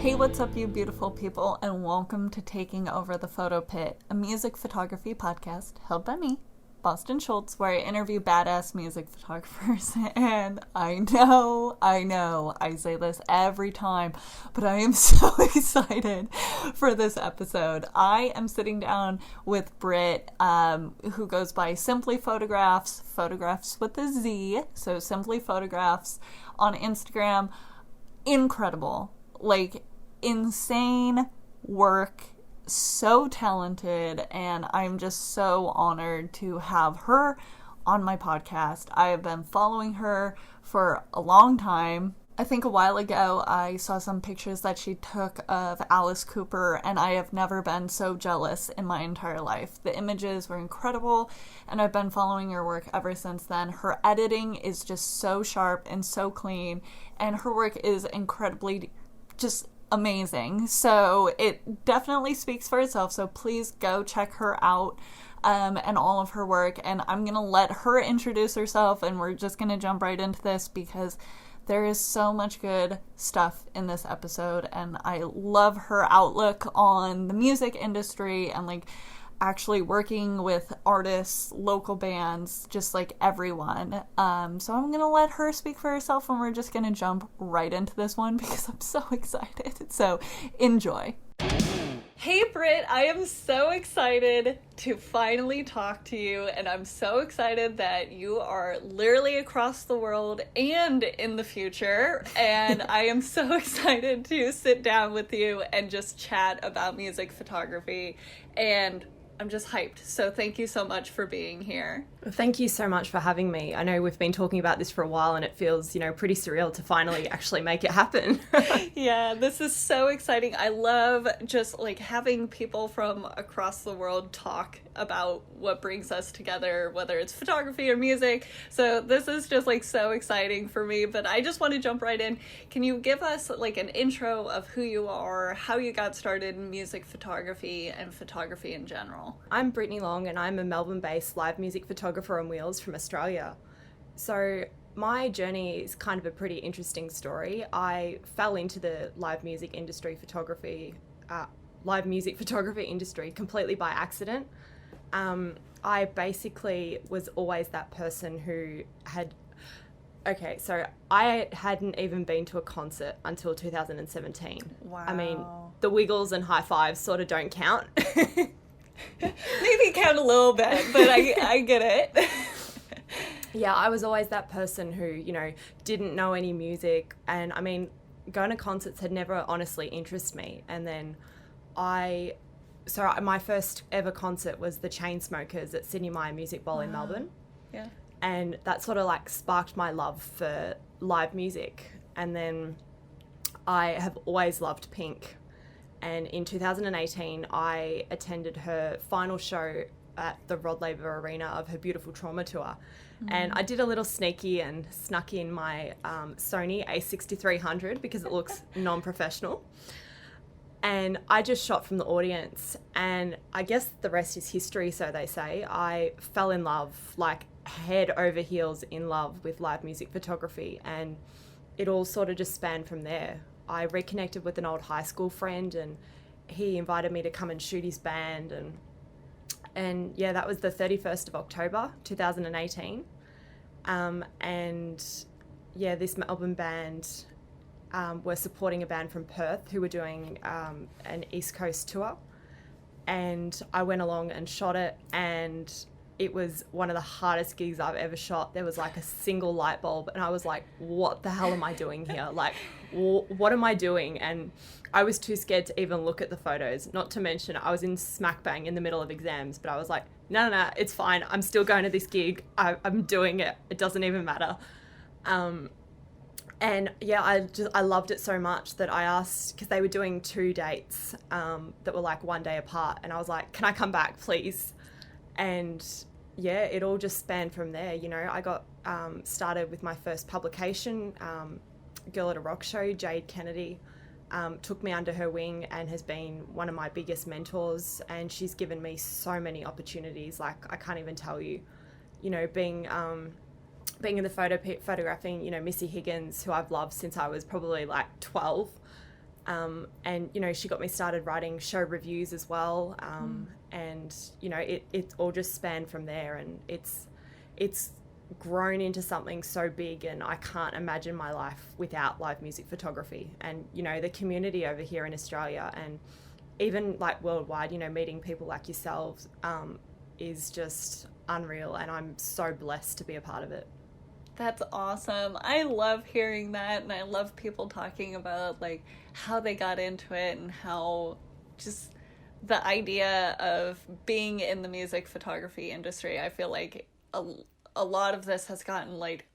Hey, what's up, you beautiful people, and welcome to Taking Over the Photo Pit, a music photography podcast held by me, Boston Schulz, where I interview badass music photographers. And I know, I say this every time, but I am so excited for this episode. I am sitting down with Britt, who goes by Simply Photographs with a Z, so Simply Photographs on Instagram. Incredible. Like, insane work, so talented, and I'm just so honored to have her on my podcast. I have been following her for a long time. I think a while ago I saw some pictures that she took of Alice Cooper, and I have never been so jealous in my entire life. The images were incredible, and I've been following her work ever since then. Her editing is just so sharp and so clean, and her work is incredibly just amazing. So it definitely speaks for itself. So please go check her out and all of her work. And I'm going to let her introduce herself, and we're just going to jump right into this because there is so much good stuff in this episode. And I love her outlook on the music industry and like actually working with artists, local bands, just like everyone. So I'm gonna let her speak for herself, and we're just gonna jump right into this one because I'm so excited. So enjoy. Hey Britt, I am so excited to finally talk to you, and I'm so excited that you are literally across the world and in the future, and I am so excited to sit down with you and just chat about music photography, and I'm just hyped. So thank you so much for being here. Thank you so much for having me. I know we've been talking about this for a while, and it feels, pretty surreal to finally actually make it happen. Yeah, this is so exciting. I love just like having people from across the world talk about what brings us together, whether it's photography or music. So this is just like so exciting for me, but I just want to jump right in. Can you give us like an intro of who you are, how you got started in music photography and photography in general? I'm Brittany Long, and I'm a Melbourne-based live music photographer on wheels from Australia. So my journey is kind of a pretty interesting story. I fell into the live music photography industry completely by accident. I basically was always that person who so I hadn't even been to a concert until 2017. Wow. I mean, the Wiggles and high fives sort of don't count. Maybe count a little bit, but I get it. Yeah, I was always that person who, didn't know any music. And I mean, going to concerts had never honestly interested me. And then my first ever concert was the Chainsmokers at Sydney Myer Music Bowl in Melbourne. Yeah. And that sort of like sparked my love for live music. And then I have always loved Pink. And in 2018, I attended her final show at the Rod Laver Arena of her Beautiful Trauma tour. And I did a little sneaky and snuck in my Sony a6300 because it looks non-professional. And I just shot from the audience. And I guess the rest is history, so they say. I fell in love, like head over heels in love with live music photography. And it all sort of just spanned from there. I reconnected with an old high school friend, and he invited me to come and shoot his band, and yeah, that was the 31st of October 2018. And yeah, this Melbourne band were supporting a band from Perth who were doing an East Coast tour, and I went along and shot it, and it was one of the hardest gigs I've ever shot. There was like a single light bulb, and I was like, what the hell am I doing here? Like, what am I doing? And I was too scared to even look at the photos, not to mention I was in smack bang in the middle of exams, but I was like, no, it's fine. I'm still going to this gig. I'm doing it. It doesn't even matter. And yeah, I loved it so much that I asked, because they were doing 2 dates that were like 1 day apart, and I was like, can I come back, please? And yeah, it all just spanned from there. I got started with my first publication, Girl at a Rock Show. Jade Kennedy took me under her wing and has been one of my biggest mentors, and she's given me so many opportunities, like I can't even tell you. Being being in the photographing, Missy Higgins, who I've loved since I was probably like 12, And, you know, she got me started writing show reviews as well. And, you know, it all just spanned from there, and it's grown into something so big, and I can't imagine my life without live music photography. And, you know, the community over here in Australia and even like worldwide, you know, meeting people like yourselves is just unreal, and I'm so blessed to be a part of it. That's awesome. I love hearing that, and I love people talking about like how they got into it and how just the idea of being in the music photography industry. I feel like a lot of this has gotten like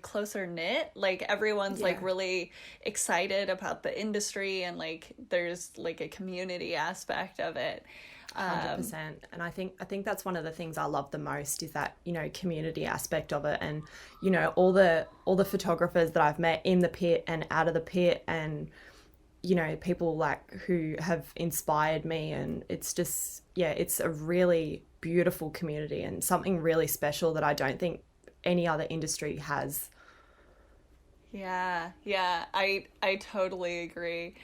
closer knit. Like everyone's like really excited about the industry, and like there's like a community aspect of it. 100%. And I think that's one of the things I love the most is that, you know, community aspect of it. And, you know, all the photographers that I've met in the pit and out of the pit, and, you know, people like who have inspired me. And it's just, yeah, it's a really beautiful community and something really special that I don't think any other industry has. Yeah, I totally agree.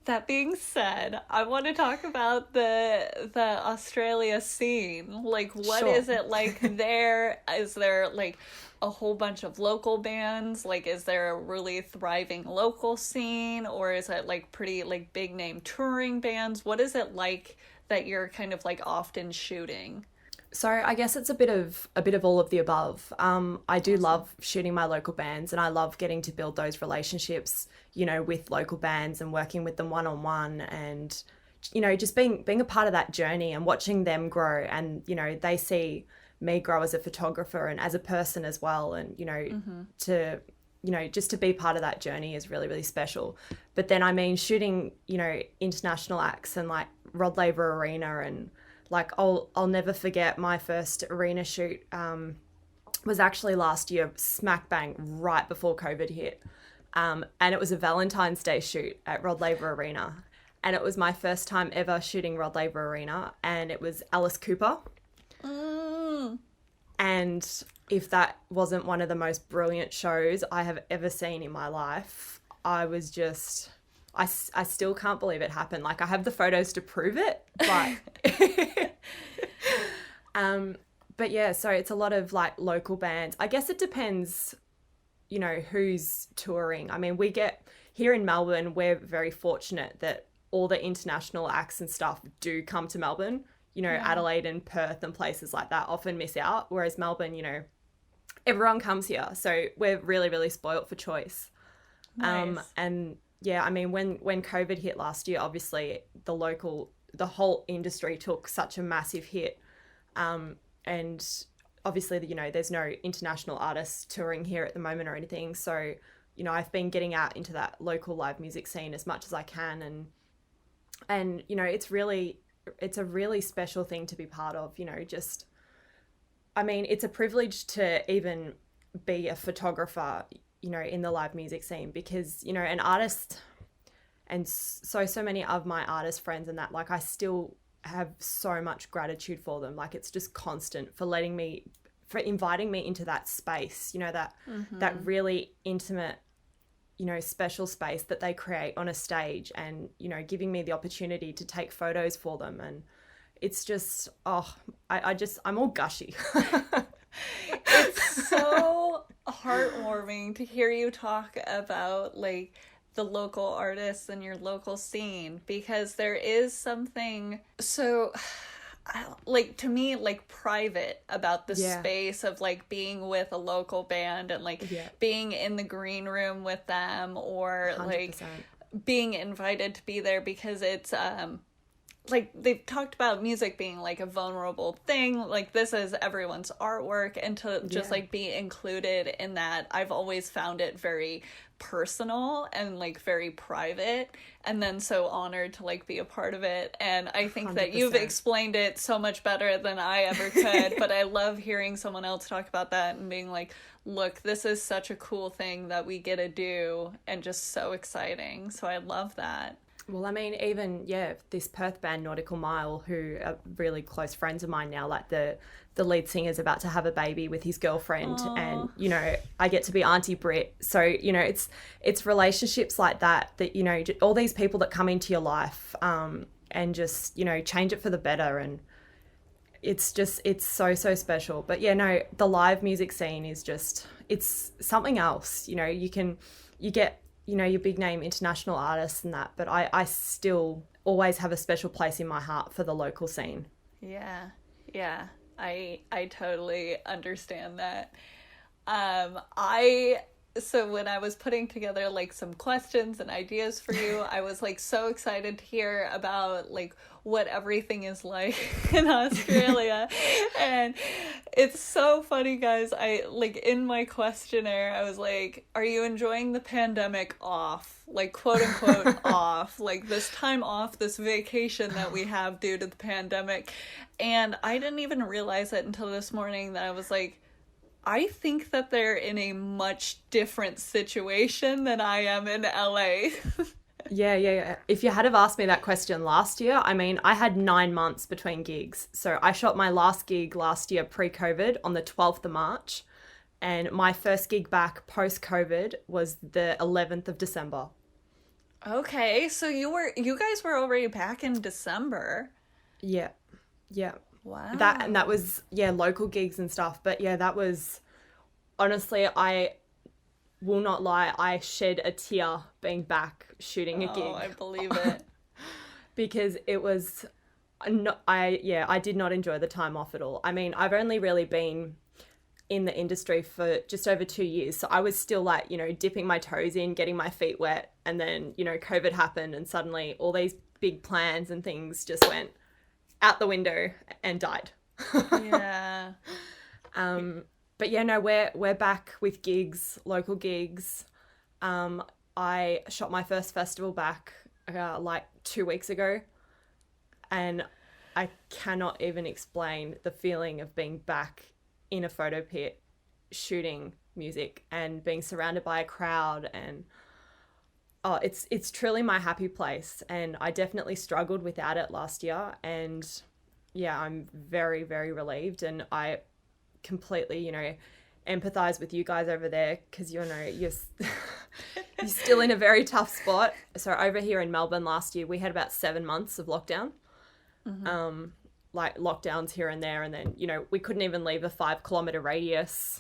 That being said, I want to talk about the Australia scene. Like, what is it like there? Is there like a whole bunch of local bands? Like, is there a really thriving local scene, or is it like pretty like big name touring bands? What is it like that you're kind of like often shooting? So I guess it's a bit of all of the above. I do love shooting my local bands, and I love getting to build those relationships, you know, with local bands and working with them one-on-one, and, you know, just being a part of that journey and watching them grow. And, you know, they see me grow as a photographer and as a person as well. And, you know, to, you know, just to be part of that journey is really, really special. But then, I mean, shooting, you know, international acts and like Rod Laver Arena, and like I'll never forget my first arena shoot was actually last year, smack bang right before COVID hit. And it was a Valentine's Day shoot at Rod Laver Arena. And it was my first time ever shooting Rod Laver Arena, and it was Alice Cooper. And if that wasn't one of the most brilliant shows I have ever seen in my life, I was just... I still can't believe it happened. Like, I have the photos to prove it, but but yeah, so it's a lot of like local bands. I guess it depends, you know, who's touring. I mean, we get here in Melbourne, we're very fortunate that all the international acts and stuff do come to Melbourne. You know, Adelaide and Perth and places like that often miss out, whereas Melbourne, you know, everyone comes here. So we're really, really spoilt for choice. Nice. And yeah, I mean, when COVID hit last year, obviously the whole industry took such a massive hit. And obviously, you know, there's no international artists touring here at the moment or anything. So, you know, I've been getting out into that local live music scene as much as I can. And you know, it's a really special thing to be part of, you know, just, I mean, it's a privilege to even be a photographer, you know, in the live music scene, because, you know, an artist, and so many of my artist friends and that, like, I still have so much gratitude for them. Like, it's just constant for inviting me into that space, you know, that really intimate, you know, special space that they create on a stage, and, you know, giving me the opportunity to take photos for them. And it's just, I'm all gushy. It's so heartwarming to hear you talk about like the local artists and your local scene, because there is something so like, to me, like private about the space of like being with a local band and like being in the green room with them, or 100%. Like being invited to be there, because it's like they've talked about music being like a vulnerable thing. Like, this is everyone's artwork, and to just like be included in that, I've always found it very personal and like very private, and then so honored to like be a part of it. And I think 100%. That you've explained it so much better than I ever could. But I love hearing someone else talk about that and being like, look, this is such a cool thing that we get to do, and just so exciting. So I love that. Well, I mean, even, yeah, this Perth band Nautical Mile, who are really close friends of mine now, like the lead singer's about to have a baby with his girlfriend. Aw. And, you know, I get to be Auntie Britt. So, you know, it's relationships like that, you know, all these people that come into your life and just, you know, change it for the better. And it's so, so special. But yeah, no, the live music scene is just, it's something else. You know, you get, you know, your big name international artists and that, but I still always have a special place in my heart for the local scene. Yeah. I totally understand that. So when I was putting together like some questions and ideas for you, I was like so excited to hear about like what everything is like in Australia. And it's so funny, guys. I like in my questionnaire, I was like, are you enjoying the pandemic off? Like quote unquote off, like this time off, this vacation that we have due to the pandemic. And I didn't even realize it until this morning that I was like, I think that they're in a much different situation than I am in LA. Yeah. If you had have asked me that question last year, I mean, I had 9 months between gigs. So I shot my last gig last year pre-COVID on the 12th of March. And my first gig back post-COVID was the 11th of December. Okay, so you guys were already back in December. Yeah. Wow. That was, yeah, local gigs and stuff. But yeah, that was, honestly, I will not lie, I shed a tear being back shooting a gig. Oh, I believe it. Because it was, I did not enjoy the time off at all. I mean, I've only really been in the industry for just over 2 years. So I was still like, you know, dipping my toes in, getting my feet wet. And then, you know, COVID happened and suddenly all these big plans and things just went out the window and died. Yeah. But yeah, no, we're back with gigs, local gigs. I shot my first festival back like 2 weeks ago, and I cannot even explain the feeling of being back in a photo pit shooting music and being surrounded by a crowd. And it's truly my happy place, and I definitely struggled without it last year. And yeah, I'm very, very relieved, and I completely, you know, empathize with you guys over there, because you're still in a very tough spot. So over here in Melbourne last year, we had about 7 months of lockdown. Mm-hmm. Like lockdowns here and there, and then, you know, we couldn't even leave a 5-kilometer radius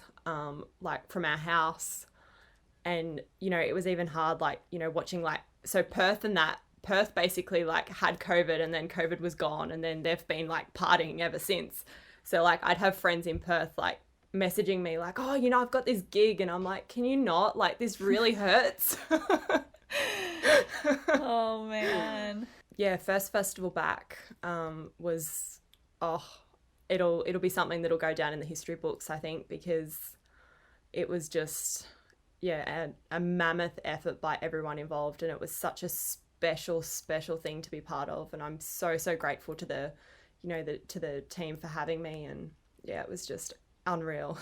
like from our house. And, you know, it was even hard, like, you know, watching like, so Perth basically like had COVID, and then COVID was gone, and then they've been like partying ever since. So like I'd have friends in Perth like messaging me like, oh, you know, I've got this gig, and I'm like, can you not? Like, this really hurts. Oh man. Yeah, first festival back was, it'll be something that'll go down in the history books, I think, because it was just, yeah, a mammoth effort by everyone involved, and it was such a special thing to be part of. And I'm so, so grateful to the, you know, to the team for having me. And yeah, it was just unreal.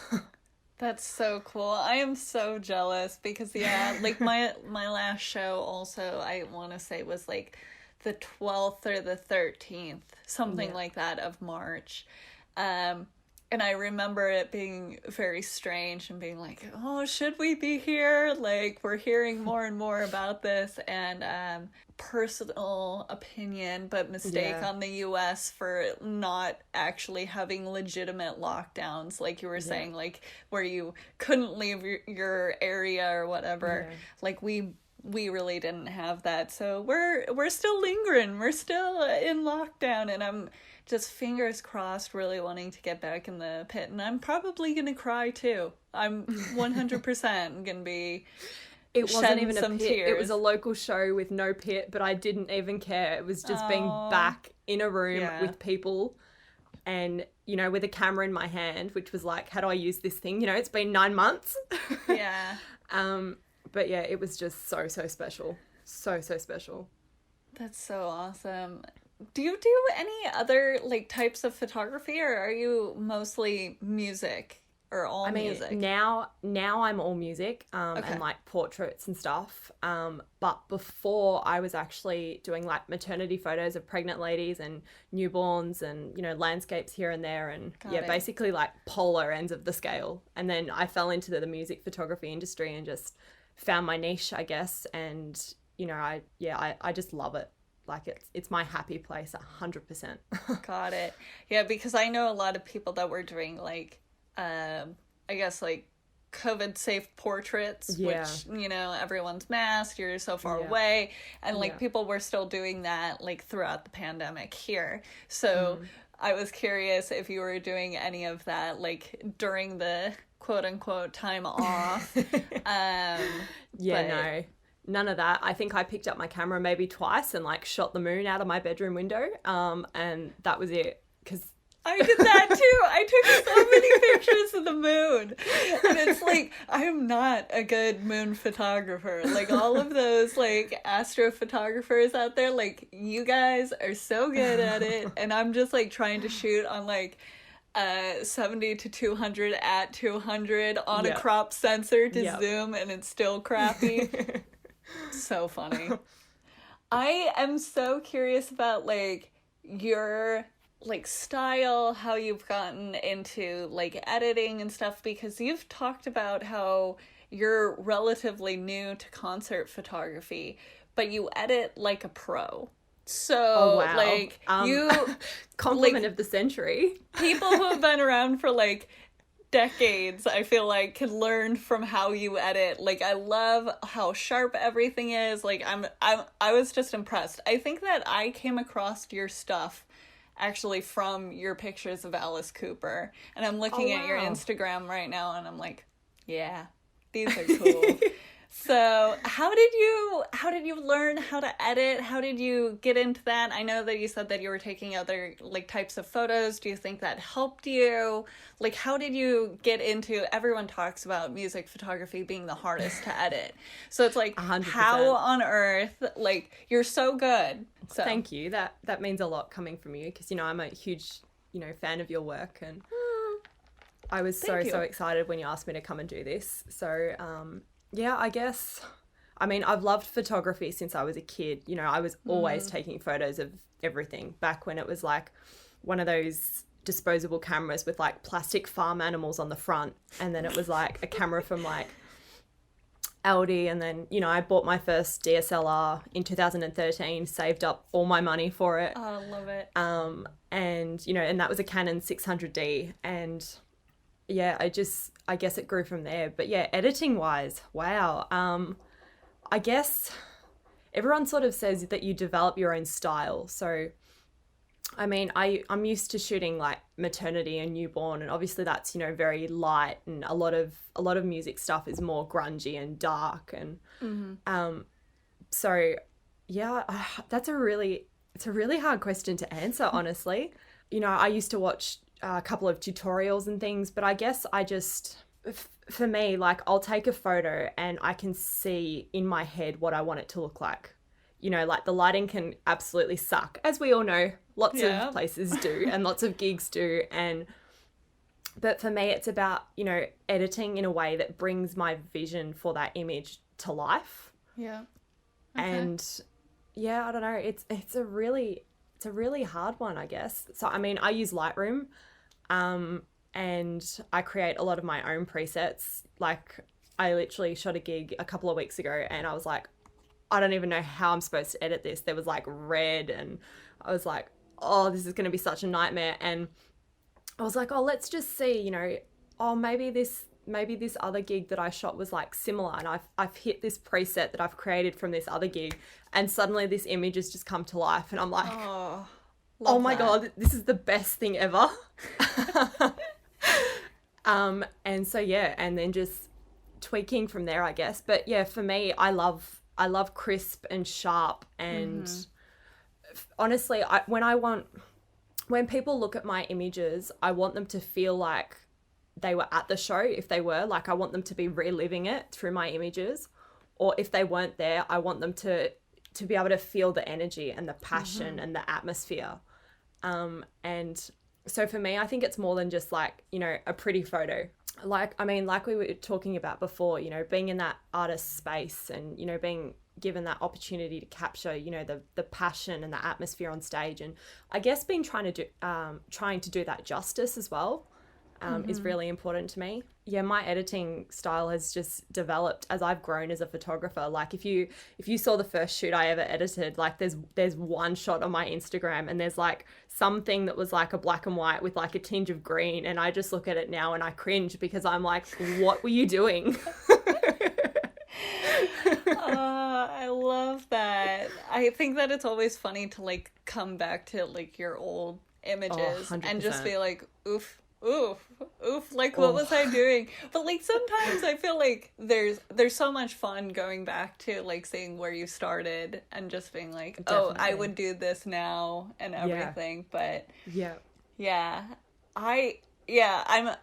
That's so cool. I am so jealous because, yeah, like my last show also, I want to say was like the 12th or the 13th, something like that, of March. And I remember it being very strange and being like, oh, should we be here? Like, we're hearing more and more about this. And personal opinion, but mistake on the US for not actually having legitimate lockdowns, like you were saying, like where you couldn't leave your area or whatever. Like we really didn't have that. So we're still lingering. We're still in lockdown, and I'm just fingers crossed really wanting to get back in the pit. And I'm probably going to cry too. I'm 100% going to be It wasn't even a pit. Tears. It was a local show with no pit, but I didn't even care. It was just being back in a room with people and, you know, with a camera in my hand, which was like, how do I use this thing? You know, it's been 9 months. Yeah. But yeah, it was just so, so special. So, so special. That's so awesome. Do you do any other like types of photography, or are you mostly music? or all music? Now I'm all music, and like portraits and stuff. But before I was actually doing like maternity photos of pregnant ladies and newborns and, you know, landscapes here and there, and basically like polar ends of the scale. And then I fell into the music photography industry and just found my niche, I guess. And, you know, I just love it. Like it's my happy place 100%. Got it. Yeah, because I know a lot of people that were doing like, I guess like COVID safe portraits, which, you know, everyone's masked, you're so far away. And like people were still doing that like throughout the pandemic here. So I was curious if you were doing any of that like during the quote unquote time off. No. None of that. I think I picked up my camera maybe twice and like shot the moon out of my bedroom window. And that was it. Because I did that too. I took so many pictures of the moon. And it's like, I'm not a good moon photographer. Like all of those like astrophotographers out there, like you guys are so good at it. And I'm just like trying to shoot on like 70 to 200 at 200 on a crop sensor to zoom, and it's still crappy. So funny. I am so curious about like your like style, how you've gotten into like editing and stuff, because you've talked about how you're relatively new to concert photography, but you edit like a pro. So like you compliment like, of the century. People who have been around for like decades, I feel like, can learn from how you edit. Like I love how sharp everything is. Like I was just impressed. I think that I came across your stuff actually from your pictures of Alice Cooper, and I'm looking at your Instagram right now and I'm like, yeah, these are cool. So how did you learn how to edit? How did you get into that? I know that you said that you were taking other like types of photos. Do you think that helped you? Like, how did you get into, everyone talks about music photography being the hardest to edit. So it's like, 100%. How on earth, like, you're so good. So thank you. That means a lot coming from you, because, you know, I'm a huge, you know, fan of your work, and I was so excited when you asked me to come and do this. So, yeah, I guess, I mean, I've loved photography since I was a kid. You know, I was always taking photos of everything back when it was like one of those disposable cameras with like plastic farm animals on the front. And then it was like a camera from like Aldi. And then, you know, I bought my first DSLR in 2013, saved up all my money for it. Oh, I love it. And, you know, and that was a Canon 600D. And yeah, I guess it grew from there. But yeah, editing wise, wow. I guess everyone sort of says that you develop your own style. So, I mean, I'm used to shooting like maternity and newborn, and obviously that's, you know, very light, and a lot of music stuff is more grungy and dark, and so yeah, it's a really hard question to answer, honestly. You know, I used to watch a couple of tutorials and things, but I guess for me, like, I'll take a photo and I can see in my head what I want it to look like. You know, like the lighting can absolutely suck, as we all know, lots of places do and lots of gigs do. But for me, it's about, you know, editing in a way that brings my vision for that image to life. Yeah. Okay. And yeah, I don't know. It's a really hard one, I guess. So, I mean, I use Lightroom, and I create a lot of my own presets. Like, I literally shot a gig a couple of weeks ago and I was like, I don't even know how I'm supposed to edit this. There was like red, and I was like, oh, this is going to be such a nightmare. And I was like, oh, let's just see, you know, oh, maybe this other gig that I shot was like similar, and I've hit this preset that I've created from this other gig, and suddenly this image has just come to life, and I'm like, oh my God, this is the best thing ever. And so, yeah, and then just tweaking from there, I guess. But yeah, for me, I love crisp and sharp, and honestly, when people look at my images, I want them to feel like they were at the show. If they were, like, I want them to be reliving it through my images, or if they weren't there, I want them to be able to feel the energy and the passion and the atmosphere. And so for me, I think it's more than just like, you know, a pretty photo. like we were talking about before, you know, being in that artist space and, you know, being given that opportunity to capture, you know, the passion and the atmosphere on stage, and I guess trying to do that justice as well, is really important to me. Yeah, my editing style has just developed as I've grown as a photographer. Like if you saw the first shoot I ever edited, like there's one shot on my Instagram and there's like something that was like a black and white with like a tinge of green, and I just look at it now and I cringe because I'm like, what were you doing? I love that. I think that it's always funny to like come back to like your old images and just be like, oof, like what was I doing? But like sometimes I feel like there's so much fun going back to like seeing where you started and just being like, Definitely. I would do this now and everything. But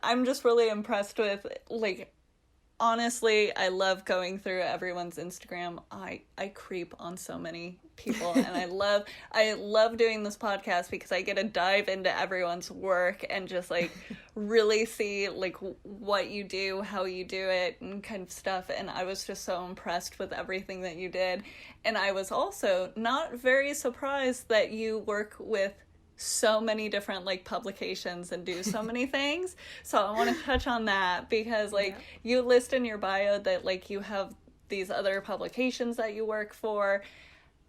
I'm just really impressed with, like, honestly, I love going through everyone's Instagram. I creep on so many people, and I love doing this podcast because I get to dive into everyone's work and just like really see like what you do, how you do it, and kind of stuff. And I was just so impressed with everything that you did. And I was also not very surprised that you work with so many different like publications and do so many things. So I want to touch on that because like you list in your bio that like you have these other publications that you work for.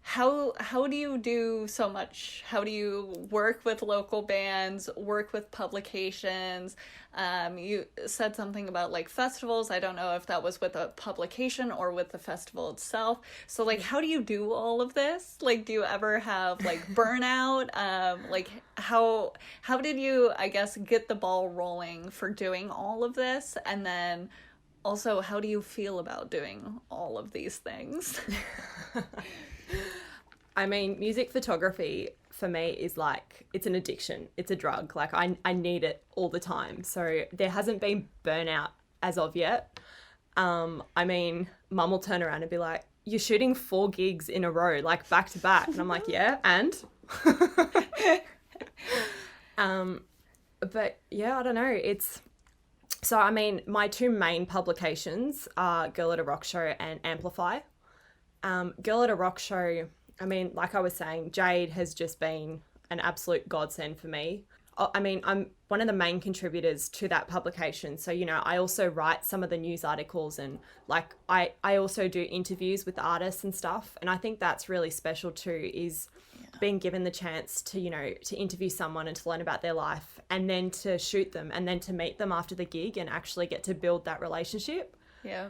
How do you do so much? How do you work with local bands, work with publications? You said something about like festivals. I don't know if that was with a publication or with the festival itself. So like, how do you do all of this? Like, do you ever have like burnout? Like how did you, I guess, get the ball rolling for doing all of this? And then also, how do you feel about doing all of these things? I mean, music photography for me is like, it's an addiction. It's a drug. Like I need it all the time. So there hasn't been burnout as of yet. I mean, mum will turn around and be like, you're shooting 4 gigs in a row, like back to back. And I'm like, yeah, and? But yeah, I don't know. So I mean, my 2 main publications are Girl at a Rock Show and Amplify. Girl at a Rock Show, I mean, like I was saying, Jade has just been an absolute godsend for me. I mean, I'm one of the main contributors to that publication. So, you know, I also write some of the news articles, and like I also do interviews with artists and stuff. And I think that's really special too, is being given the chance to, you know, to interview someone and to learn about their life, and then to shoot them and then to meet them after the gig and actually get to build that relationship. Yeah.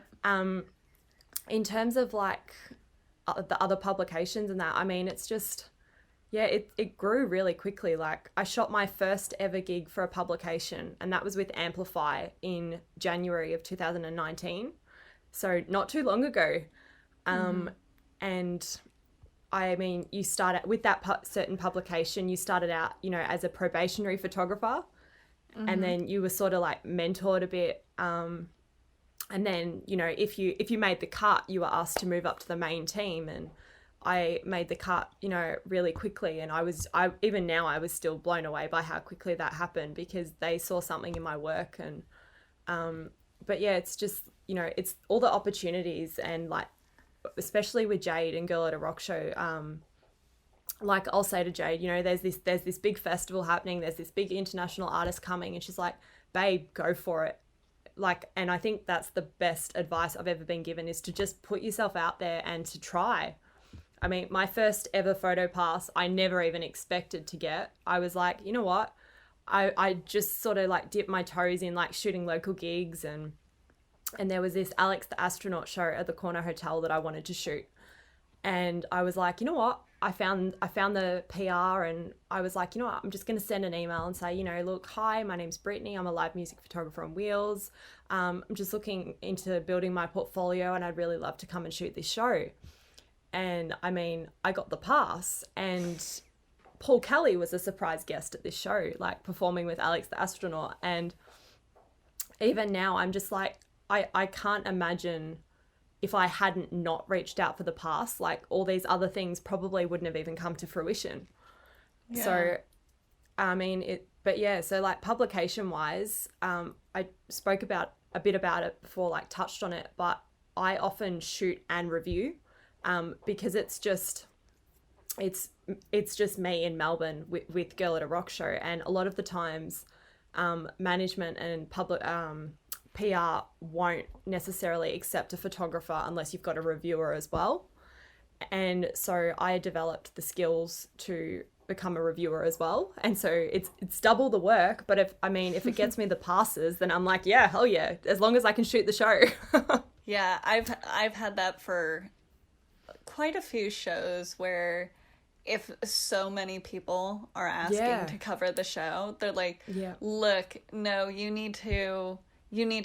In terms of like the other publications and that, I mean, it's just, it grew really quickly. Like I shot my first ever gig for a publication, and that was with Amplify in January of 2019. So not too long ago. And I mean, you start out with that certain publication, you started out, you know, as a probationary photographer, and then you were sort of like mentored a bit. And then, you know, if you made the cut, you were asked to move up to the main team. And I made the cut, you know, really quickly. And even now I was still blown away by how quickly that happened, because they saw something in my work. And, but yeah, it's just, you know, it's all the opportunities, and like, especially with Jade and Girl at a Rock Show, like I'll say to Jade, you know, there's this big festival happening, there's this big international artist coming, and she's like, babe, go for it. Like, and I think that's the best advice I've ever been given, is to just put yourself out there and to try. I mean, my first ever photo pass, I never even expected to get. I was like, you know what? I just sort of like dipped my toes in like shooting local gigs, and there was this Alex the Astronaut show at the Corner Hotel that I wanted to shoot. And I was like, you know what? I found the PR, and I was like, you know what? I'm just going to send an email and say, you know, look, hi, my name's Brittany. I'm a live music photographer on wheels. I'm just looking into building my portfolio, and I'd really love to come and shoot this show. And I mean, I got the pass, and Paul Kelly was a surprise guest at this show, like performing with Alex the Astronaut. And even now I'm just like, I can't imagine if I hadn't not reached out for the pass, like all these other things probably wouldn't have even come to fruition. Yeah. So, I mean, But yeah, so like publication wise, I spoke about a bit about it before, like touched on it, but I often shoot and review, because it's just me in Melbourne with Girl at a Rock Show. And a lot of the times, management and public, PR won't necessarily accept a photographer unless you've got a reviewer as well. And so I developed the skills to become a reviewer as well. And so it's double the work. But if it gets me the passes, then I'm like, yeah, hell yeah, as long as I can shoot the show. Yeah, I've had that for quite a few shows where if so many people are asking to cover the show, they're like, look, no, you need to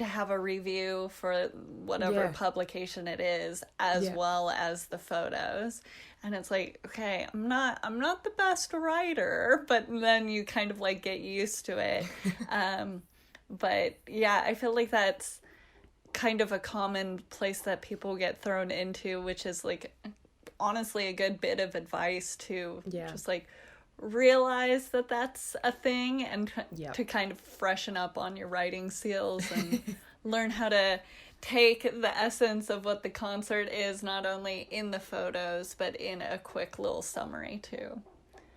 have a review for whatever publication it is, as well as the photos. And it's like, okay, I'm not the best writer, but then you kind of like get used to it. But yeah, I feel like that's kind of a common place that people get thrown into, which is like honestly a good bit of advice to just like realize that that's a thing, and to kind of freshen up on your writing skills and learn how to take the essence of what the concert is, not only in the photos but in a quick little summary too.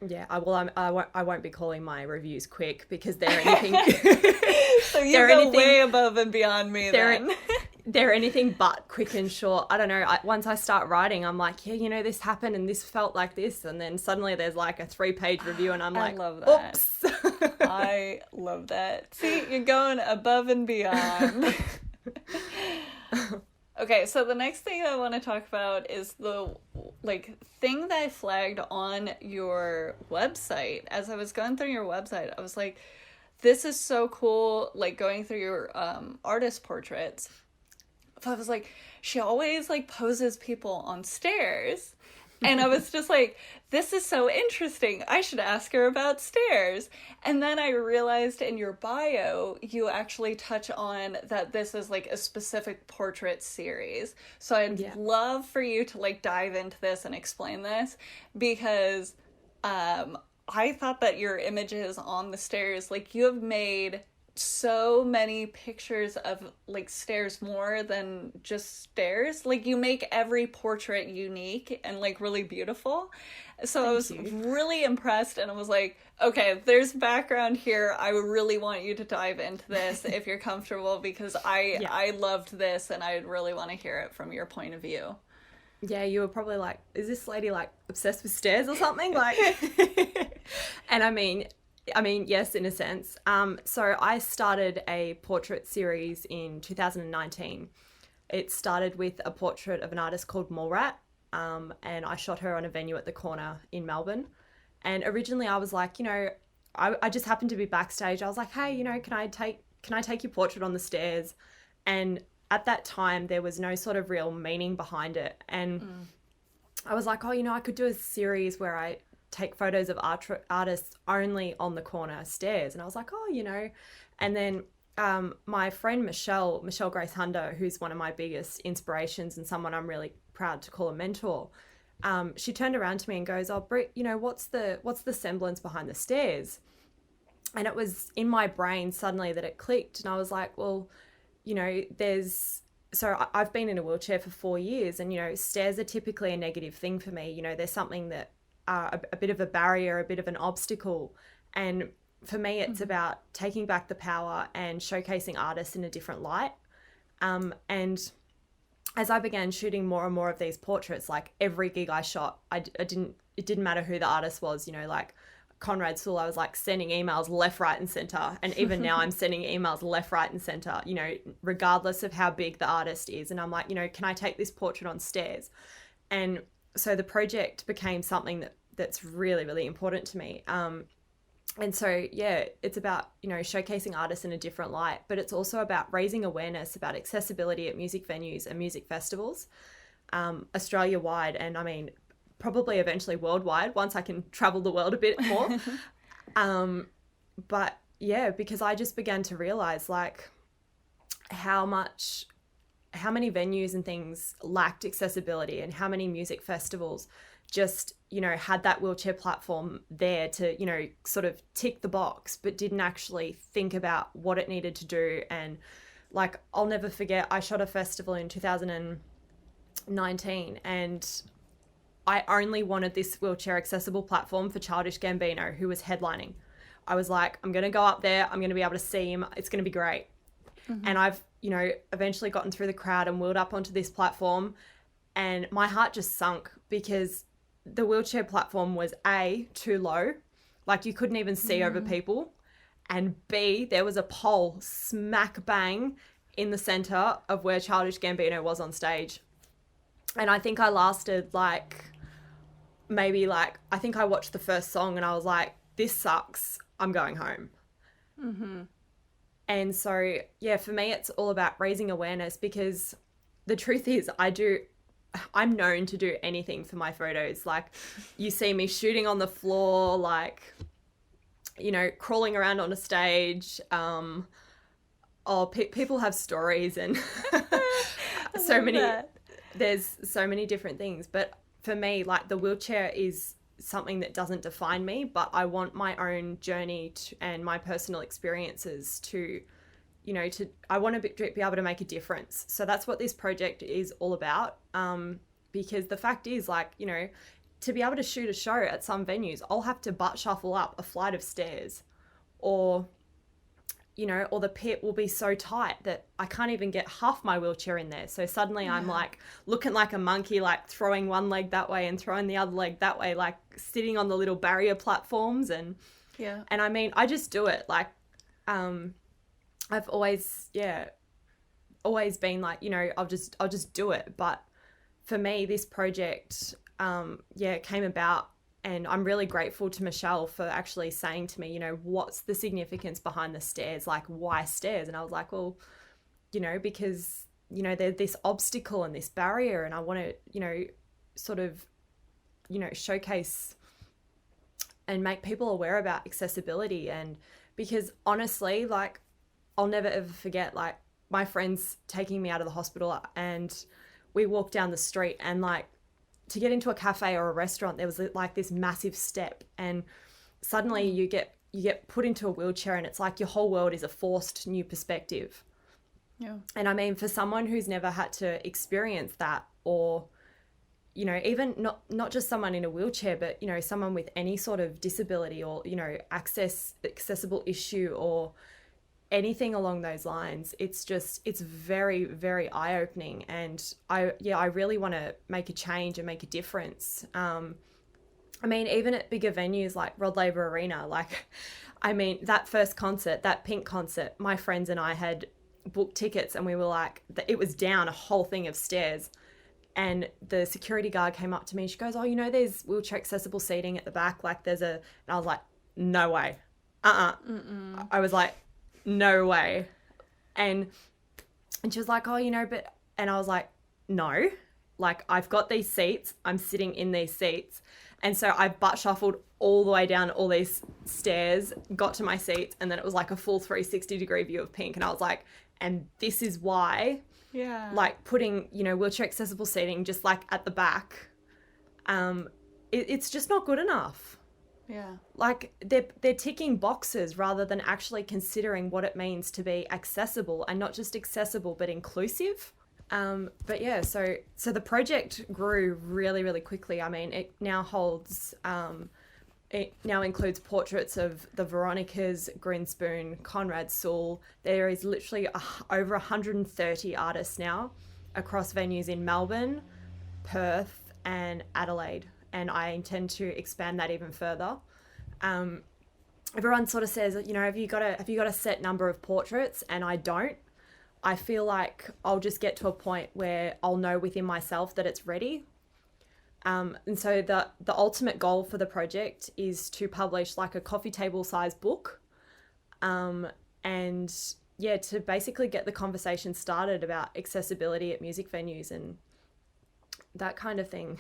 Yeah, I won't be calling my reviews quick, because they're anything. So you go way above and beyond me then. They're anything but quick and short. I don't know. Once I start writing, I'm like, yeah, this happened and this felt like this. And then suddenly there's like a 3-page review and I'm like, I love that. Oops. I love that. See, you're going above and beyond. Okay, so the next thing I want to talk about is the thing that I flagged on your website. As I was going through your website, I was like, this is so cool, like going through your artist portraits. I was like, she always like poses people on stairs. And I was just like, this is so interesting. I should ask her about stairs. And then I realized in your bio, you actually touch on that this is like a specific portrait series. So I'd love for you to like dive into this and explain this, because I thought that your images on the stairs, like you have made so many pictures of like stairs more than just stairs. Like you make every portrait unique and like really beautiful. So I was really impressed, and I was like, okay, there's background here. I really want you to dive into this if you're comfortable, because I loved this and I'd really want to hear it from your point of view. Yeah, you were probably like, is this lady like obsessed with stairs or something? Like, and I mean, yes, in a sense. So I started a portrait series in 2019. It started with a portrait of an artist called Mallrat, and I shot her on a venue at the Corner in Melbourne. And originally I was like, I just happened to be backstage. I was like, hey, can I take your portrait on the stairs? And at that time, there was no sort of real meaning behind it. And I was like, I could do a series where I take photos of artists only on the Corner stairs. And I was like, and then my friend Michelle Grace Hunder, who's one of my biggest inspirations and someone I'm really proud to call a mentor, she turned around to me and goes, oh, Britt, what's the semblance behind the stairs? And it was in my brain suddenly that it clicked. And I was like, well, I've been in a wheelchair for 4 years, and, stairs are typically a negative thing for me. There's something that a bit of a barrier, a bit of an obstacle. And for me, it's about taking back the power and showcasing artists in a different light. And as I began shooting more and more of these portraits, like every gig I shot, it didn't matter who the artist was, like Conrad Sewell, I was like sending emails left, right and center. And even now I'm sending emails left, right and center, regardless of how big the artist is. And I'm like, can I take this portrait on stairs? And so the project became something that's really, really important to me. And so, it's about, showcasing artists in a different light, but it's also about raising awareness about accessibility at music venues and music festivals, Australia-wide, and I mean, probably eventually worldwide once I can travel the world a bit more. But yeah, because I just began to realize like how much how many venues and things lacked accessibility, and how many music festivals just, you know, had that wheelchair platform there to, you know, sort of tick the box, but didn't actually think about what it needed to do. And like, I'll never forget, I shot a festival in 2019, and I only wanted this wheelchair accessible platform for Childish Gambino, who was headlining. I was like, I'm going to go up there, I'm going to be able to see him, it's going to be great. And I've, you know, eventually gotten through the crowd and wheeled up onto this platform, and my heart just sunk, because the wheelchair platform was A, too low, like you couldn't even see over people, and B, there was a pole smack bang in the center of where Childish Gambino was on stage. And I think I lasted like, maybe like, I think I watched the first song and I was like, this sucks, I'm going home. And so, yeah, for me, it's all about raising awareness, because the truth is I'm known to do anything for my photos. Like, you see me shooting on the floor, like, you know, crawling around on a stage. People have stories, and there's so many different things. But for me, like, the wheelchair is something that doesn't define me, but I want my own journey and my personal experiences to, you know, I want to be able to make a difference. So that's what this project is all about. Because the fact is, like, you know, to be able to shoot a show at some venues, I'll have to butt shuffle up a flight of stairs, or, you know, or the pit will be so tight that I can't even get half my wheelchair in there. So suddenly I'm like looking like a monkey, like throwing one leg that way and throwing the other leg that way, like sitting on the little barrier platforms. And I mean, I just do it. Like, I've always been like, you know, I'll just do it. But for me, this project, came about, and I'm really grateful to Michelle for actually saying to me, you know, what's the significance behind the stairs? Like, why stairs? And I was like, well, you know, because, you know, there's this obstacle and this barrier, and I want to, you know, sort of, you know, showcase and make people aware about accessibility. And because honestly, like, I'll never ever forget, like, my friends taking me out of the hospital, and we walked down the street, and like, to get into a cafe or a restaurant, there was like this massive step, and suddenly you get put into a wheelchair, and it's like your whole world is a forced new perspective. Yeah. And I mean, for someone who's never had to experience that, or, you know, even not just someone in a wheelchair, but, you know, someone with any sort of disability, or, you know, accessible issue, or anything along those lines, it's very, very eye-opening. And I really want to make a change and make a difference. I mean, even at bigger venues like Rod Laver Arena, like, I mean, that first concert, that Pink concert, my friends and I had booked tickets, and we were like, it was down a whole thing of stairs, and the security guard came up to me, she goes, oh, you know, there's wheelchair accessible seating at the back, like and I was like, no way. I was like, no way. And she was like, oh, you know, but, and I was like, no, like, I've got these seats, I'm sitting in these seats. And so I butt shuffled all the way down all these stairs, got to my seats, and then it was like a full 360-degree view of Pink. And I was like, and this is why, like, putting, you know, wheelchair accessible seating just like at the back, it's just not good enough. Yeah. Like, they're ticking boxes rather than actually considering what it means to be accessible, and not just accessible, but inclusive. But yeah, so the project grew really, really quickly. I mean, it now includes portraits of the Veronicas, Grinspoon, Conrad Sewell. There is literally over 130 artists now across venues in Melbourne, Perth, and Adelaide. And I intend to expand that even further. Everyone sort of says, you know, have you got a set number of portraits? And I don't. I feel like I'll just get to a point where I'll know within myself that it's ready. And so the ultimate goal for the project is to publish like a coffee table size book. And yeah, to basically get the conversation started about accessibility at music venues and that kind of thing.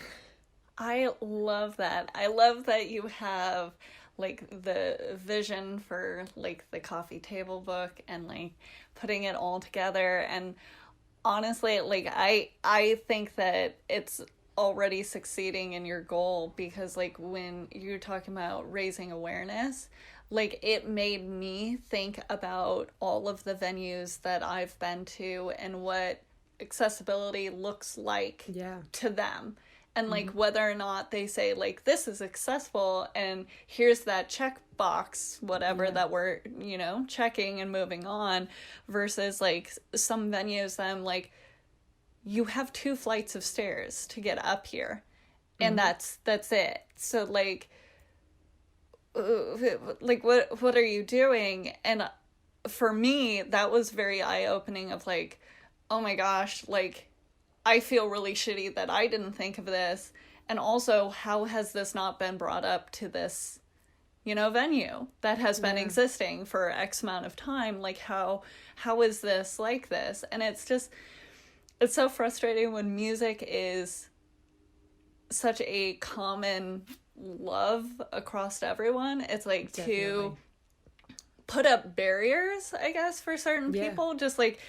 I love that. I love that you have like the vision for like the coffee table book and like putting it all together. And honestly, like, I think that it's already succeeding in your goal, because like when you're talking about raising awareness, like it made me think about all of the venues that I've been to and what accessibility looks like to them. And like whether or not they say like this is accessible and here's that checkbox, whatever that we're, you know, checking and moving on, versus like some venues that I'm like, you have 2 flights of stairs to get up here, and that's it. So like what are you doing? And for me, that was very eye-opening of like, oh my gosh, like I feel really shitty that I didn't think of this. And also, how has this not been brought up to this, you know, venue that has been existing for X amount of time? Like how is this like this? And it's so frustrating when music is such a common love across everyone. It's like to put up barriers, I guess, for certain people, just like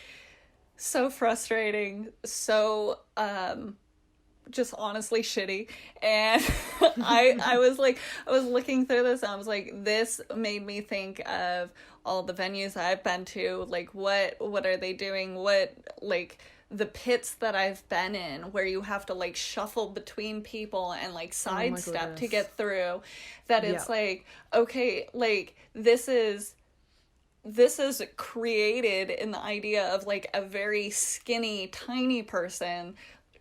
so frustrating, so just honestly shitty. And I was looking through this and I was like, this made me think of all the venues I've been to, like what are they doing, what, like the pits that I've been in where you have to like shuffle between people and like sidestep to get through, that it's like, okay, like this is created in the idea of like a very skinny, tiny person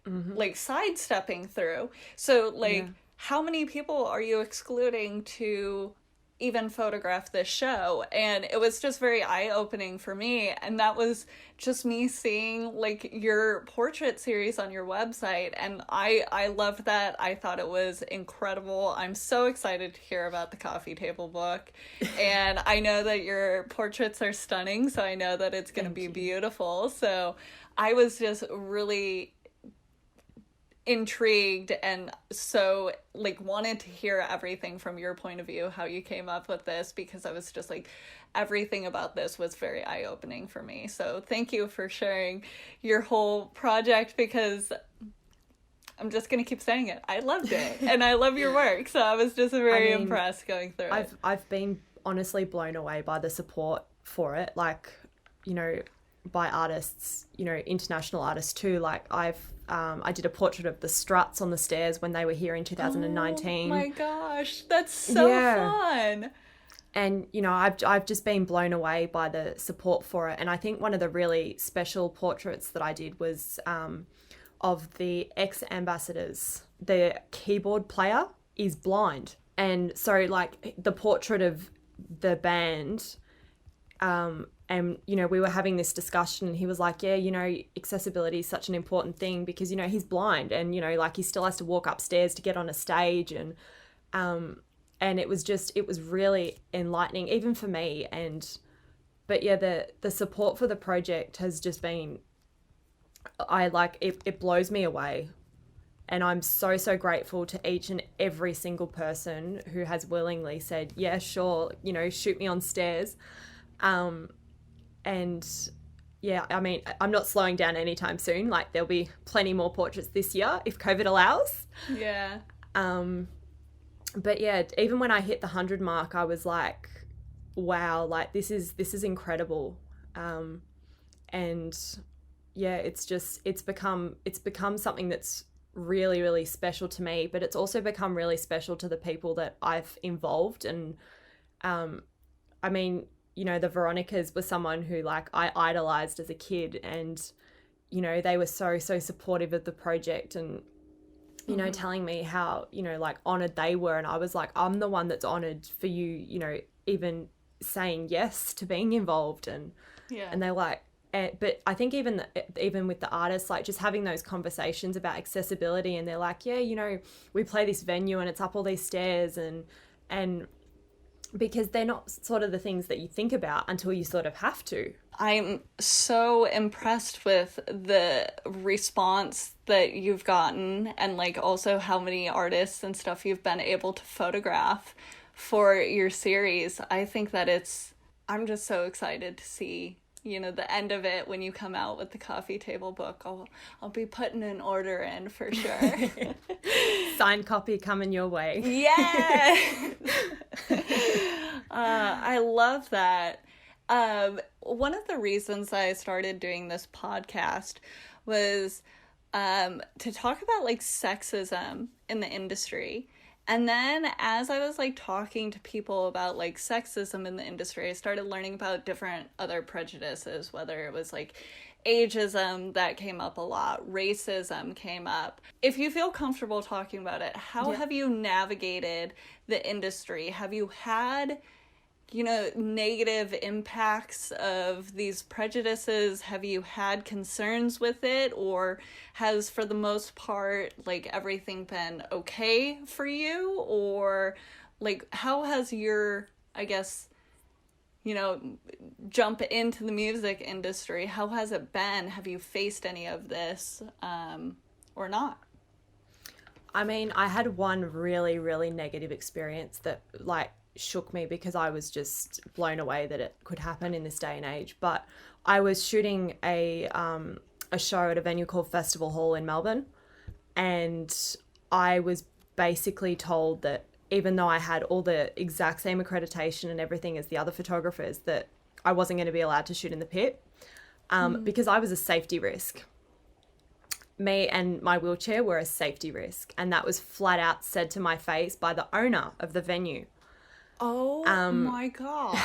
like sidestepping through. So like how many people are you excluding to even photograph this show? And it was just very eye-opening for me. And that was just me seeing like your portrait series on your website, and I loved that. I thought it was incredible. I'm so excited to hear about the coffee table book. And I know that your portraits are stunning, so I know that it's going to be beautiful. So I was just really intrigued and so like wanted to hear everything from your point of view, how you came up with this, because I was just like, everything about this was very eye-opening for me. So thank you for sharing your whole project, because I'm just gonna keep saying it, I loved it and I love your work. So I was just very impressed going through it. I've been honestly blown away by the support for it, like, you know, by artists, you know, international artists too. Like I did a portrait of the Struts on the stairs when they were here in 2019. Oh my gosh, that's so fun. And, you know, I've just been blown away by the support for it. And I think one of the really special portraits that I did was of the ex-ambassadors. The keyboard player is blind. And so, like, the portrait of the band, and, you know, we were having this discussion and he was like, yeah, you know, accessibility is such an important thing because, you know, he's blind and, you know, like he still has to walk upstairs to get on a stage. And it was really enlightening, even for me. But yeah, the support for the project has just been, it blows me away. And I'm so, so grateful to each and every single person who has willingly said, yeah, sure, you know, shoot me on stairs. And yeah, I mean, I'm not slowing down anytime soon. Like there'll be plenty more portraits this year if COVID allows. Yeah. But yeah, even when I hit the 100 mark, I was like, wow, like this is incredible. And yeah, it's become something that's really, really special to me, but it's also become really special to the people that I've involved. And, I mean, you know, the Veronicas were someone who like I idolized as a kid, and, you know, they were so, so supportive of the project and, you know, telling me how, you know, like honored they were. And I was like, I'm the one that's honored for you, you know, even saying yes to being involved. And, and they're like, but I think even with the artists, like just having those conversations about accessibility, and they're like, yeah, you know, we play this venue and it's up all these stairs, and because they're not sort of the things that you think about until you sort of have to. I'm so impressed with the response that you've gotten, and like also how many artists and stuff you've been able to photograph for your series. I think that I'm just so excited to see, the end of it when you come out with the coffee table book. I'll be putting an order in for sure. Signed copy coming your way. Yeah. I love that. One of the reasons I started doing this podcast was to talk about like sexism in the industry. And then as I was like talking to people about like sexism in the industry, I started learning about different other prejudices, whether it was like ageism that came up a lot, racism came up. If you feel comfortable talking about it, how have you navigated the industry? Have you had, negative impacts of these prejudices? Have you had concerns with it, or has, for the most part, like everything been okay for you? Or like, how has your, I guess, jump into the music industry, how has it been? Have you faced any of this, or not? I mean, I had one really, really negative experience that like shook me, because I was just blown away that it could happen in this day and age. But I was shooting a show at a venue called Festival Hall in Melbourne, and I was basically told that even though I had all the exact same accreditation and everything as the other photographers, that I wasn't going to be allowed to shoot in the pit, because I was a safety risk. Me and my wheelchair were a safety risk, and that was flat out said to my face by the owner of the venue. Oh my God.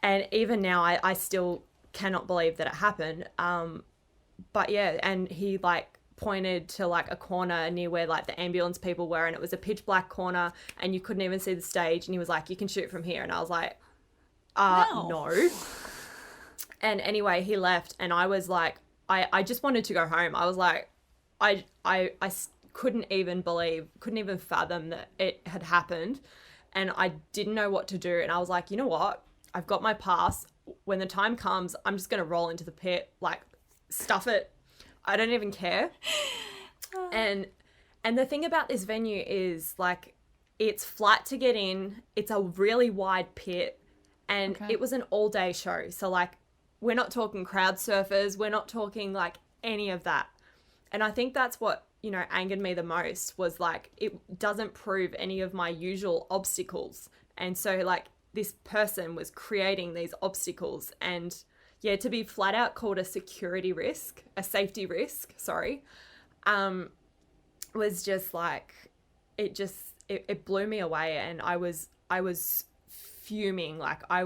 And even now, I still cannot believe that it happened. But yeah, and he like pointed to like a corner near where like the ambulance people were, and it was a pitch black corner and you couldn't even see the stage, and he was like, you can shoot from here. And I was like, no. And anyway, he left, and I was like, I just wanted to go home. I was like, I couldn't even fathom that it had happened, and I didn't know what to do. And I was like, you know what? I've got my pass. When the time comes, I'm just going to roll into the pit, like stuff it. I don't even care. And the thing about this venue is like, it's flat to get in. It's a really wide pit, and it was an all day show. So like, we're not talking crowd surfers. We're not talking like any of that. And I think that's what, angered me the most, was like, it doesn't prove any of my usual obstacles. And so like, this person was creating these obstacles, and yeah, to be flat out called a safety risk, was just like, it blew me away. And I was fuming. Like I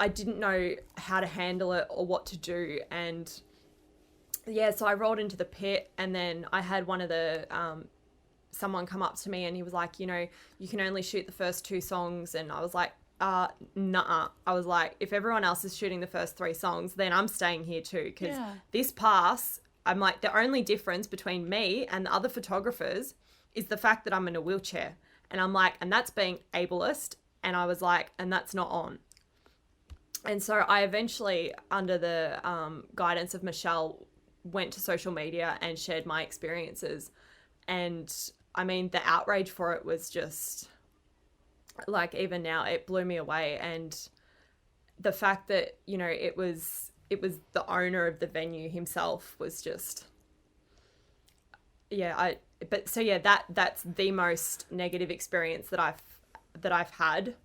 didn't know how to handle it or what to do. And yeah, so I rolled into the pit, and then I had one of the, someone come up to me, and he was like, you can only shoot the first 2 songs. And I was like, nuh-uh. I was like, if everyone else is shooting the first 3 songs, then I'm staying here too. Because this pass, I'm like, the only difference between me and the other photographers is the fact that I'm in a wheelchair. And I'm like, and that's being ableist. And I was like, and that's not on. And so I eventually, under the guidance of Michelle, went to social media and shared my experiences. And I mean, the outrage for it was just like, even now, it blew me away. And the fact that, it was the owner of the venue himself was just, that's the most negative experience that I've had.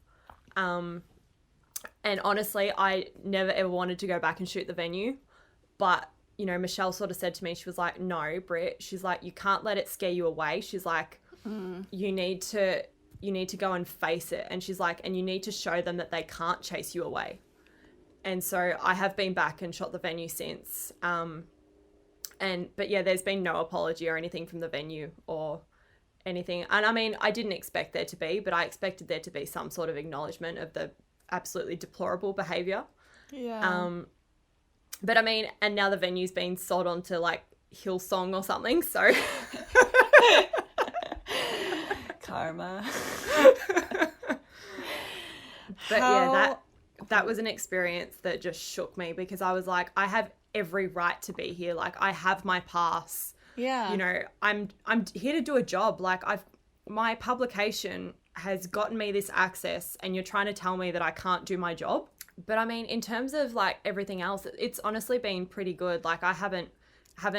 And honestly, I never ever wanted to go back and shoot the venue. But, Michelle sort of said to me, she was like, no, Britt, she's like, you can't let it scare you away. She's like, you need to go and face it. And she's like, and you need to show them that they can't chase you away. And so I have been back and shot the venue since. But yeah, there's been no apology or anything from the venue or anything. And I mean, I didn't expect there to be, but I expected there to be some sort of acknowledgement of the absolutely deplorable behavior. Yeah. But I mean, and now the venue's been sold on to like Hillsong or something, so Karma. But yeah, that was an experience that just shook me, because I was like, I have every right to be here. Like, I have my pass. Yeah. I'm here to do a job. Like, my publication has gotten me this access, and you're trying to tell me that I can't do my job? But I mean, in terms of like everything else, it's honestly been pretty good. Like I haven't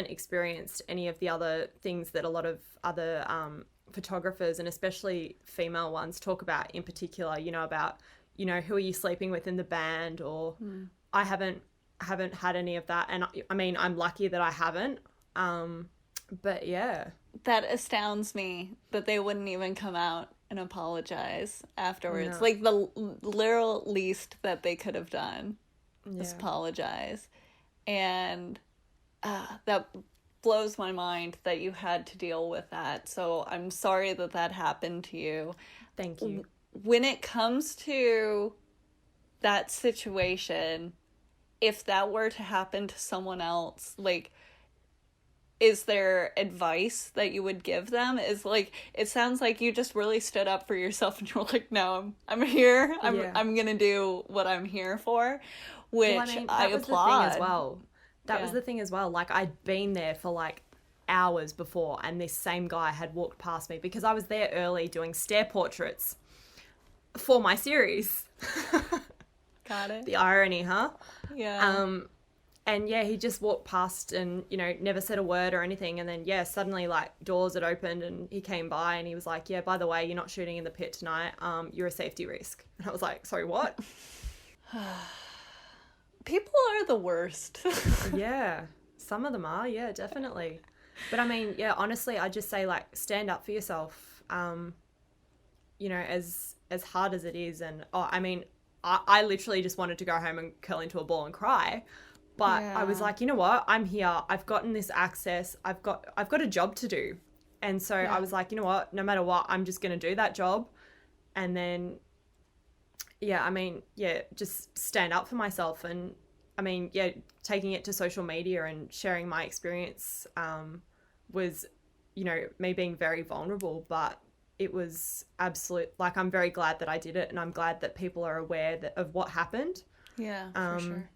experienced any of the other things that a lot of other photographers, and especially female ones, talk about in particular, you know, about, you know, who are you sleeping with in the band, or I haven't had any of that. And I mean, I'm lucky that I haven't. But yeah. That astounds me that they wouldn't even come out and apologize afterwards. No. Like, the literal least that they could have done was apologize. And that blows my mind that you had to deal with that. So I'm sorry that that happened to you. Thank you. When it comes to that situation, if that were to happen to someone else, like, is there advice that you would give them? Is like, it sounds like you just really stood up for yourself and you're like, no, I'm here. I'm gonna do what I'm here for, which I applaud. The thing as well. That was the thing as well. Like, I'd been there for like hours before, and this same guy had walked past me because I was there early doing stare portraits for my series. Got it. The irony, huh? Yeah. And yeah, he just walked past and, you know, never said a word or anything. And then, yeah, suddenly like doors had opened and he came by and he was like, yeah, by the way, you're not shooting in the pit tonight. You're a safety risk. And I was like, sorry, what? People are the worst. Yeah, some of them are. Yeah, definitely. But I mean, yeah, honestly, I just say like, stand up for yourself. You know, as hard as it is. And I mean, I literally just wanted to go home and curl into a ball and cry. But I was like, you know what? I'm here. I've gotten this access. I've got a job to do. And so I was like, you know what? No matter what, I'm just going to do that job. And then, yeah, I mean, yeah, just stand up for myself. And I mean, yeah, taking it to social media and sharing my experience was, you know, me being very vulnerable. But it was absolute, like, I'm very glad that I did it. And I'm glad that people are aware of what happened. Yeah, for sure.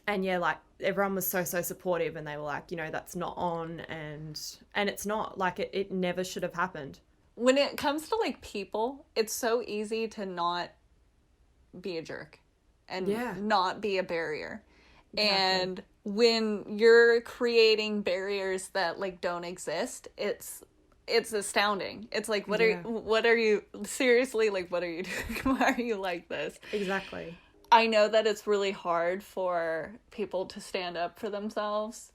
And yeah, like everyone was so supportive, and they were like, you know, that's not on, and it's not, like it never should have happened. When it comes to like people, it's so easy to not be a jerk and not be a barrier. Exactly. And when you're creating barriers that like don't exist, it's astounding. It's like, what are you seriously, like, what are you doing? Why are you like this? Exactly. I know that it's really hard for people to stand up for themselves,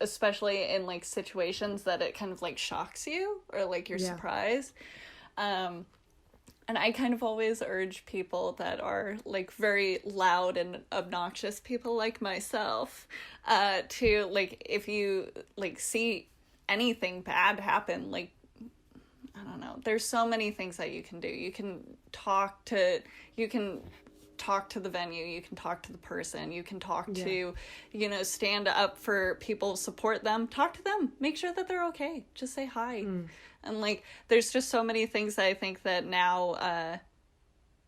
especially in like situations that it kind of like shocks you or like you're surprised. And I kind of always urge people that are like very loud and obnoxious people like myself, to like, if you like see anything bad happen, like, I don't know, there's so many things that you can do. You can talk to the venue, you can talk to the person, you can talk to, you know, stand up for people, support them, talk to them, make sure that they're okay, just say hi. And like, there's just so many things that I think that now,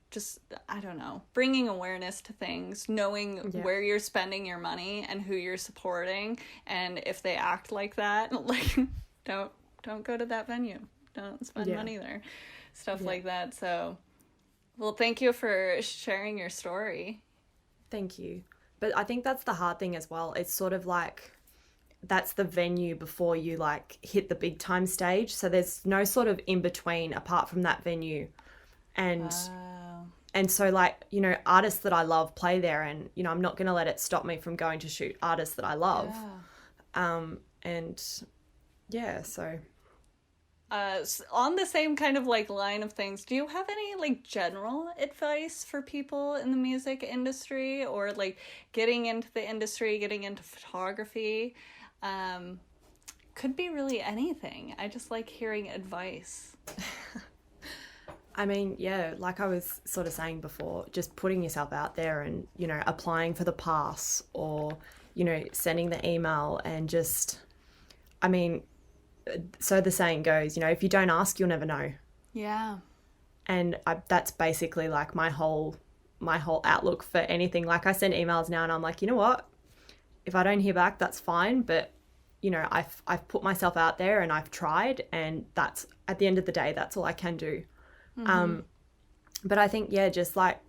just, I don't know, bringing awareness to things, knowing where you're spending your money and who you're supporting, and if they act like that, like, don't go to that venue. Don't spend money there. Stuff like that. So, well, thank you for sharing your story. Thank you. But I think that's the hard thing as well. It's sort of like, that's the venue before you like hit the big time stage. So there's no sort of in between apart from that venue. And so like, you know, artists that I love play there, and, you know, I'm not going to let it stop me from going to shoot artists that I love. And yeah, so... on the same kind of like line of things, do you have any like general advice for people in the music industry, or like getting into the industry, getting into photography? Could be really anything. I just like hearing advice. I mean, yeah, like I was sort of saying before, just putting yourself out there and, you know, applying for the pass, or, you know, sending the email, and just, I mean, so the saying goes, you know, if you don't ask, you'll never know. Yeah. And that's basically like my whole outlook for anything. Like, I send emails now and I'm like, you know what? If I don't hear back, that's fine. But, you know, I've put myself out there and I've tried, and that's, at the end of the day, that's all I can do. But I think, yeah, just like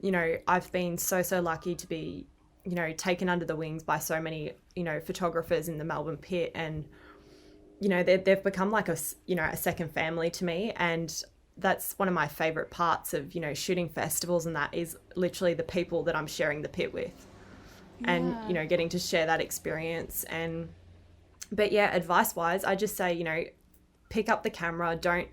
you know, I've been so lucky to be, you know, taken under the wings by so many, you know, photographers in the Melbourne pit, and, you know, they've become like a second family to me. And that's one of my favorite parts of, you know, shooting festivals, and that is literally the people that I'm sharing the pit with. Yeah. And, you know, getting to share that experience. And, but yeah, advice wise, I just say, you know, pick up the camera. Don't,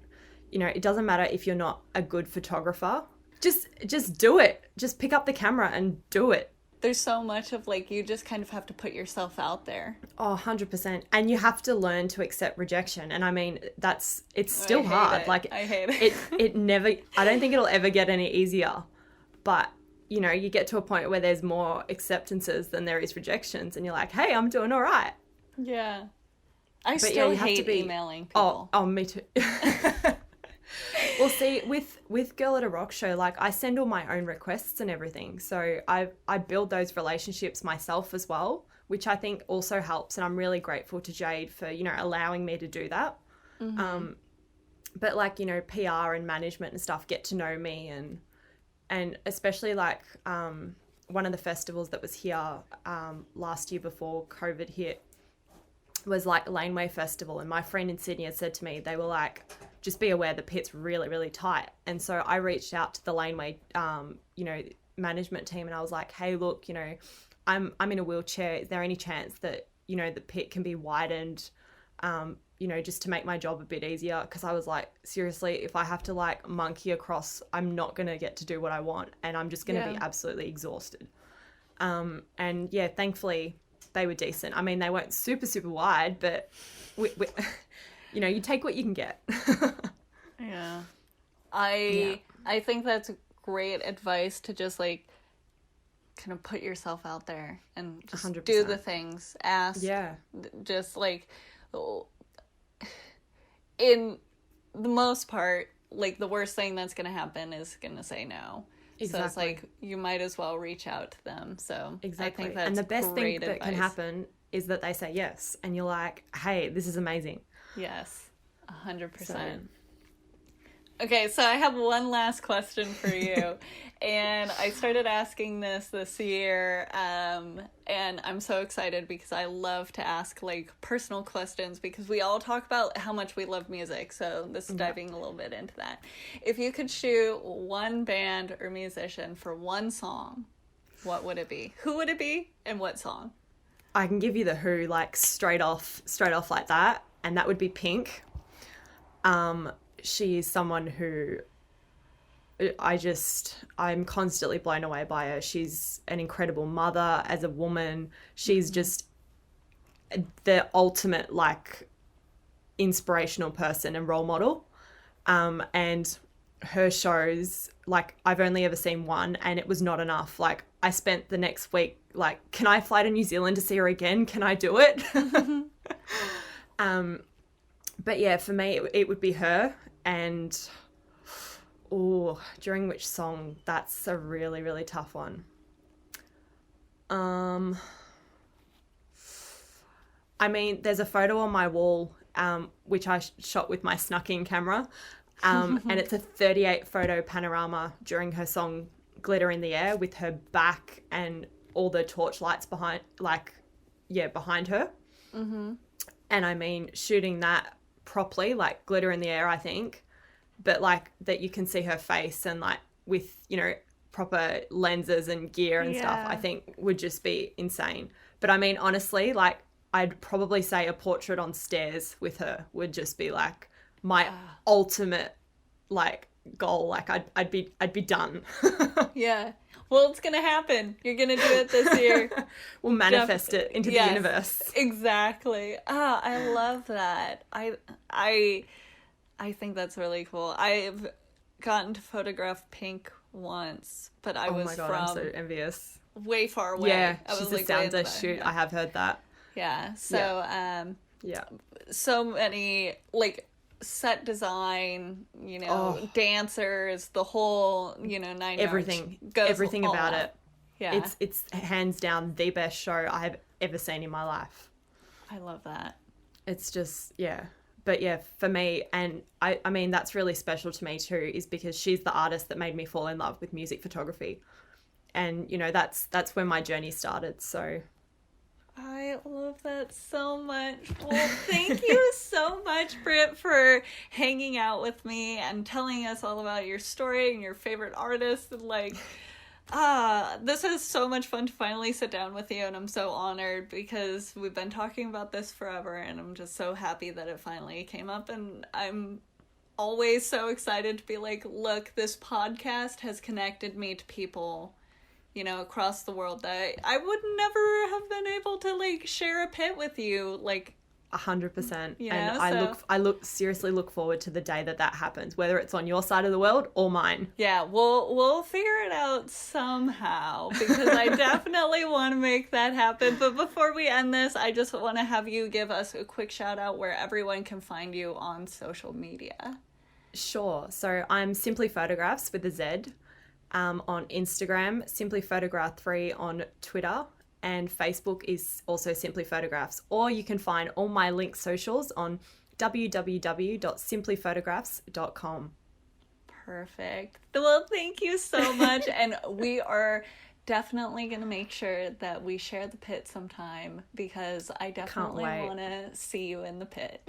you know, it doesn't matter if you're not a good photographer, just do it. Just pick up the camera and do it. There's so much of like, you just kind of have to put yourself out there. Oh, 100%. And you have to learn to accept rejection. And I mean, it's still hard. Like, I hate it. It never, I don't think it'll ever get any easier. But, you know, you get to a point where there's more acceptances than there is rejections. And you're like, hey, I'm doing all right. Yeah. I still hate emailing people. Oh, me too. Well, see, with Girl at a Rock Show, like, I send all my own requests and everything. So I build those relationships myself as well, which I think also helps. And I'm really grateful to Jade for, you know, allowing me to do that. Mm-hmm. But like, you know, PR and management and stuff get to know me, and especially like one of the festivals that was here last year before COVID hit was like Laneway Festival. And my friend in Sydney had said to me, they were like, just be aware the pit's really, really tight. And so I reached out to the Laneway, you know, management team, and I was like, hey, look, you know, I'm in a wheelchair. Is there any chance that, you know, the pit can be widened, you know, just to make my job a bit easier? Because I was like, seriously, if I have to like monkey across, I'm not going to get to do what I want, and I'm just going to be absolutely exhausted. And yeah, thankfully they were decent. I mean, they weren't super, super wide, but we you know, you take what you can get. Yeah. I think that's great advice, to just like kind of put yourself out there and just 100%. Do the things. Ask. Yeah. Just like, in the most part, like the worst thing that's going to happen is going to say no. Exactly. So it's like, you might as well reach out to them. So exactly. I think that's and the best thing that advice. Can happen is that they say yes, and you're like, hey, this is amazing. Yes, 100%. Okay, so I have one last question for you. And I started asking this year, and I'm so excited because I love to ask like personal questions, because we all talk about how much we love music. So this is diving a little bit into that. If you could shoot one band or musician for one song, what would it be? Who would it be, and what song? I can give you the Who, like straight off like that, and that would be Pink. She is someone who I'm constantly blown away by her. She's an incredible mother as a woman. She's just the ultimate like inspirational person and role model. And her shows, like, I've only ever seen one, and it was not enough. Like, I spent the next week like, can I fly to New Zealand to see her again? Can I do it? But yeah, for me, it would be her. And during which song? That's a really, really tough one. I mean, there's a photo on my wall, which I shot with my snuck-in camera, and it's a 38 photo panorama during her song Glitter in the Air, with her back and all the torch lights behind her. Mm-hmm. And I mean, shooting that properly, like Glitter in the Air, I think, but like that you can see her face, and like with, you know, proper lenses and gear and stuff, I think would just be insane. But I mean, honestly, like, I'd probably say a portrait on stairs with her would just be like my ultimate like goal. Like, I'd be done. Yeah. Well, it's gonna happen. You're gonna do it this year. We'll manifest it into the universe. Exactly. I love that. I think that's really cool. I've gotten to photograph Pink once, but I was from I'm so envious. Way far away. Yeah, I was she's like a sounder shoot. Yeah. I have heard that. Yeah. So so many like set design, you know, dancers, the whole, you know, 9 everything about it. Yeah. It's hands down the best show I have ever seen in my life. I love that. It's just, But yeah, for me, and I mean, that's really special to me too, is because she's the artist that made me fall in love with music photography. And, you know, that's when my journey started. So I love that so much. Well, thank you so much, Britt, for hanging out with me and telling us all about your story and your favorite artists. And like, this is so much fun to finally sit down with you, and I'm so honored because we've been talking about this forever, and I'm just so happy that it finally came up. And I'm always so excited to be like, look, this podcast has connected me to people, you know, across the world that I would never have been able to like share a pit with you, like 100%. You know, and I seriously look forward to the day that happens, whether it's on your side of the world or mine. Yeah, we'll figure it out somehow, because I definitely want to make that happen. But before we end this, I just want to have you give us a quick shout out where everyone can find you on social media. Sure. So I'm Simply Photographs with a Z. On Instagram, Simply Photograph 3 on Twitter, and Facebook is also Simply Photographs. Or you can find all my link socials on www.simplyphotographs.com. Perfect. Well, thank you so much. And we are definitely going to make sure that we share the pit sometime, because I definitely want to see you in the pit.